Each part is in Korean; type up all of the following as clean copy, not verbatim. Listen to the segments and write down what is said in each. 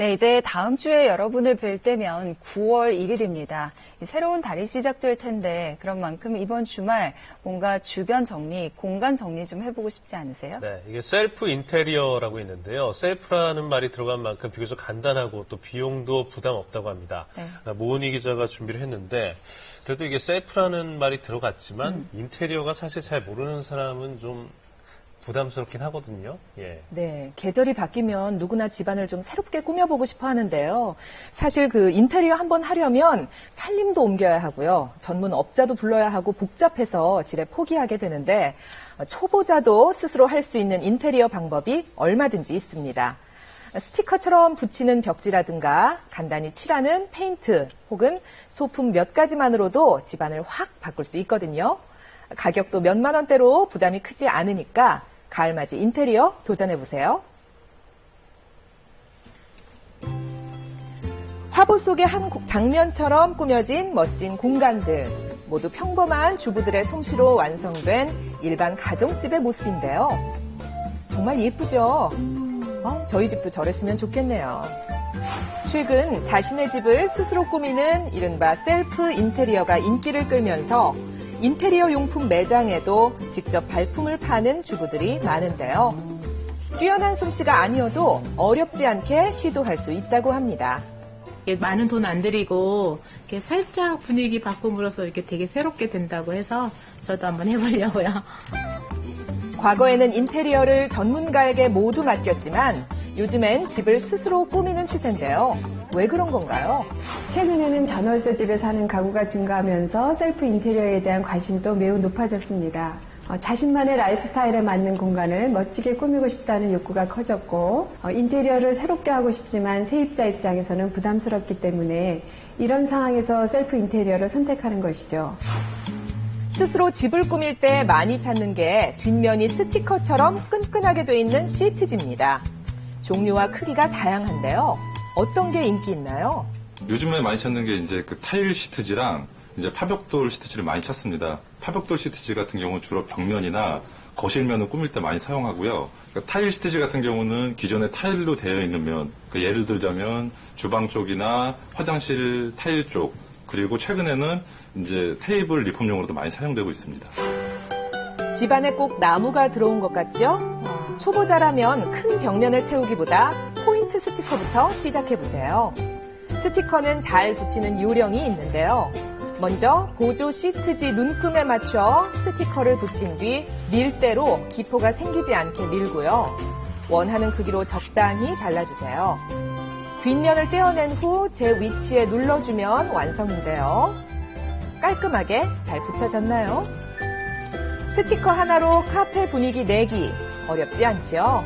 네, 이제 다음 주에 여러분을 뵐 때면 9월 1일입니다. 새로운 달이 시작될 텐데 그런 만큼 이번 주말 뭔가 주변 정리, 공간 정리 좀 해보고 싶지 않으세요? 네, 이게 셀프 인테리어라고 있는데요. 셀프라는 말이 들어간 만큼 비교적 간단하고 또 비용도 부담 없다고 합니다. 네. 모은희 기자가 준비를 했는데 그래도 이게 셀프라는 말이 들어갔지만 인테리어가 사실 잘 모르는 사람은 좀 부담스럽긴 하거든요. 예. 네, 계절이 바뀌면 누구나 집안을 좀 새롭게 꾸며보고 싶어 하는데요. 사실 그 인테리어 한번 하려면 살림도 옮겨야 하고요. 전문 업자도 불러야 하고 복잡해서 지레 포기하게 되는데 초보자도 스스로 할 수 있는 인테리어 방법이 얼마든지 있습니다. 스티커처럼 붙이는 벽지라든가 간단히 칠하는 페인트 혹은 소품 몇 가지만으로도 집안을 확 바꿀 수 있거든요. 가격도 몇만 원대로 부담이 크지 않으니까 가을맞이 인테리어 도전해보세요. 화보 속의 한 장면처럼 꾸며진 멋진 공간들. 모두 평범한 주부들의 솜씨로 완성된 일반 가정집의 모습인데요. 정말 예쁘죠? 저희 집도 저랬으면 좋겠네요. 최근 자신의 집을 스스로 꾸미는 이른바 셀프 인테리어가 인기를 끌면서 인테리어 용품 매장에도 직접 발품을 파는 주부들이 많은데요. 뛰어난 솜씨가 아니어도 어렵지 않게 시도할 수 있다고 합니다. 많은 돈 안 들이고 이렇게 살짝 분위기 바꿈으로써 이렇게 되게 새롭게 된다고 해서 저도 한번 해보려고요. 과거에는 인테리어를 전문가에게 모두 맡겼지만 요즘엔 집을 스스로 꾸미는 추세인데요. 왜 그런 건가요? 최근에는 전월세 집에 사는 가구가 증가하면서 셀프 인테리어에 대한 관심도 매우 높아졌습니다. 자신만의 라이프 스타일에 맞는 공간을 멋지게 꾸미고 싶다는 욕구가 커졌고 인테리어를 새롭게 하고 싶지만 세입자 입장에서는 부담스럽기 때문에 이런 상황에서 셀프 인테리어를 선택하는 것이죠. 스스로 집을 꾸밀 때 많이 찾는 게 뒷면이 스티커처럼 끈끈하게 돼 있는 시트지입니다. 종류와 크기가 다양한데요. 어떤 게 인기 있나요? 요즘에 많이 찾는 게 이제 그 타일 시트지랑 이제 파벽돌 시트지를 많이 찾습니다. 파벽돌 시트지 같은 경우는 주로 벽면이나 거실면을 꾸밀 때 많이 사용하고요. 그러니까 타일 시트지 같은 경우는 기존에 타일로 되어 있는 면, 그러니까 예를 들자면 주방 쪽이나 화장실 타일 쪽, 그리고 최근에는 이제 테이블 리폼용으로도 많이 사용되고 있습니다. 집안에 꼭 나무가 들어온 것 같죠? 초보자라면 큰 벽면을 채우기보다 포인트 스티커부터 시작해보세요. 스티커는 잘 붙이는 요령이 있는데요. 먼저 보조 시트지 눈금에 맞춰 스티커를 붙인 뒤 밀대로 기포가 생기지 않게 밀고요. 원하는 크기로 적당히 잘라주세요. 뒷면을 떼어낸 후 제 위치에 눌러주면 완성인데요. 깔끔하게 잘 붙여졌나요? 스티커 하나로 카페 분위기 내기 어렵지 않지요?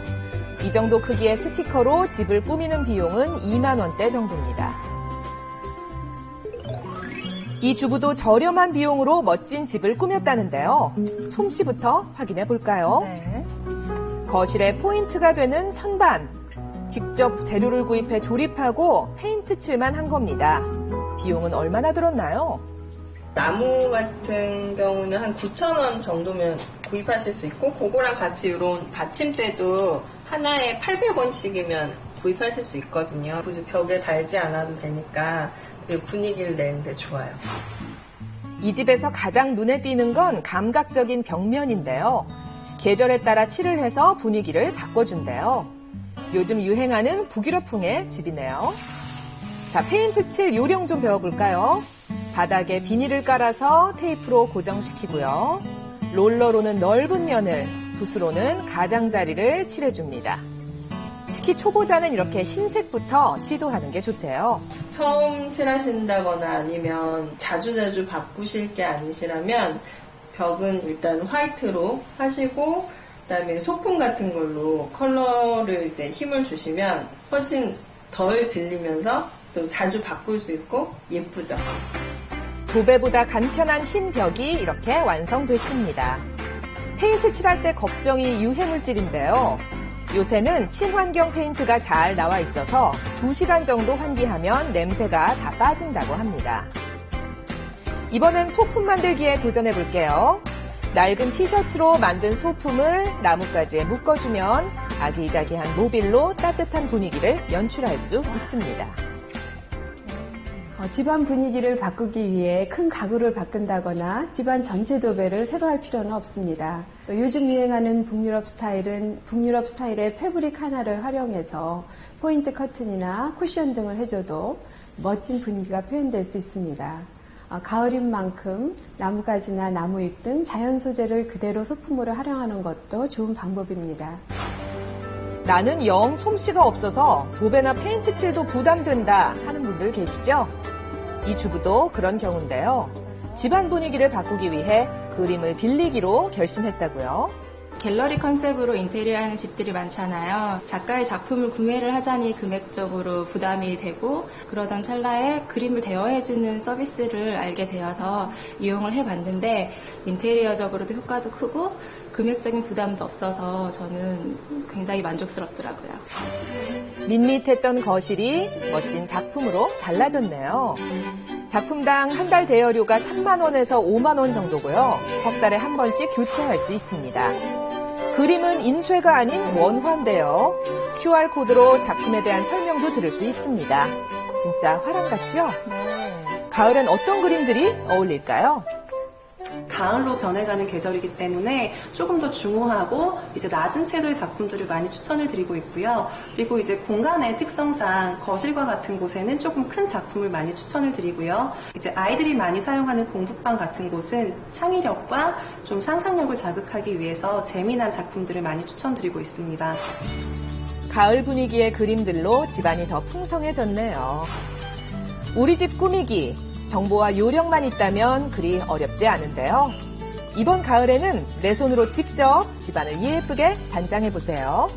이 정도 크기의 스티커로 집을 꾸미는 비용은 2만 원대 정도입니다. 이 주부도 저렴한 비용으로 멋진 집을 꾸몄다는데요. 솜씨부터 확인해 볼까요? 네. 거실에 포인트가 되는 선반. 직접 재료를 구입해 조립하고 페인트 칠만 한 겁니다. 비용은 얼마나 들었나요? 나무 같은 경우는 한 9,000원 정도면 구입하실 수 있고 그거랑 같이 이런 받침대도 하나에 800원씩이면 구입하실 수 있거든요. 굳이 벽에 달지 않아도 되니까 분위기를 내는데 좋아요. 이 집에서 가장 눈에 띄는 건 감각적인 벽면인데요. 계절에 따라 칠을 해서 분위기를 바꿔준대요. 요즘 유행하는 북유럽풍의 집이네요. 자, 페인트 칠 요령 좀 배워볼까요? 바닥에 비닐을 깔아서 테이프로 고정시키고요. 롤러로는 넓은 면을, 붓으로는 가장자리를 칠해줍니다. 특히 초보자는 이렇게 흰색부터 시도하는 게 좋대요. 처음 칠하신다거나 아니면 자주자주 바꾸실 게 아니시라면 벽은 일단 화이트로 하시고 그다음에 소품 같은 걸로 컬러를 이제 힘을 주시면 훨씬 덜 질리면서 또 자주 바꿀 수 있고 예쁘죠. 도배보다 간편한 흰 벽이 이렇게 완성됐습니다. 페인트 칠할 때 걱정이 유해물질인데요. 요새는 친환경 페인트가 잘 나와 있어서 2시간 정도 환기하면 냄새가 다 빠진다고 합니다. 이번엔 소품 만들기에 도전해 볼게요. 낡은 티셔츠로 만든 소품을 나뭇가지에 묶어주면 아기자기한 모빌로 따뜻한 분위기를 연출할 수 있습니다. 집안 분위기를 바꾸기 위해 큰 가구를 바꾼다거나 집안 전체 도배를 새로 할 필요는 없습니다. 또 요즘 유행하는 북유럽 스타일의 패브릭 하나를 활용해서 포인트 커튼이나 쿠션 등을 해줘도 멋진 분위기가 표현될 수 있습니다. 가을인 만큼 나무가지나 나무잎 등 자연 소재를 그대로 소품으로 활용하는 것도 좋은 방법입니다. 나는 영 솜씨가 없어서 도배나 페인트 칠도 부담된다 하는 분들 계시죠? 이 주부도 그런 경우인데요. 집안 분위기를 바꾸기 위해 그림을 빌리기로 결심했다고요. 갤러리 컨셉으로 인테리어 하는 집들이 많잖아요. 작가의 작품을 구매를 하자니 금액적으로 부담이 되고 그러던 찰나에 그림을 대여해주는 서비스를 알게 되어서 이용을 해봤는데 인테리어적으로도 효과도 크고 금액적인 부담도 없어서 저는 굉장히 만족스럽더라고요. 밋밋했던 거실이 멋진 작품으로 달라졌네요. 작품당 한 달 대여료가 3만 원에서 5만 원 정도고요. 석 달에 한 번씩 교체할 수 있습니다. 그림은 인쇄가 아닌 원화인데요. QR코드로 작품에 대한 설명도 들을 수 있습니다. 진짜 화랑 같죠? 가을엔 어떤 그림들이 어울릴까요? 가을로 변해가는 계절이기 때문에 조금 더 중후하고 이제 낮은 채도의 작품들을 많이 추천을 드리고 있고요. 그리고 이제 공간의 특성상 거실과 같은 곳에는 조금 큰 작품을 많이 추천을 드리고요. 이제 아이들이 많이 사용하는 공부방 같은 곳은 창의력과 좀 상상력을 자극하기 위해서 재미난 작품들을 많이 추천드리고 있습니다. 가을 분위기의 그림들로 집안이 더 풍성해졌네요. 우리 집 꾸미기. 정보와 요령만 있다면 그리 어렵지 않은데요. 이번 가을에는 내 손으로 직접 집안을 예쁘게 단장해보세요.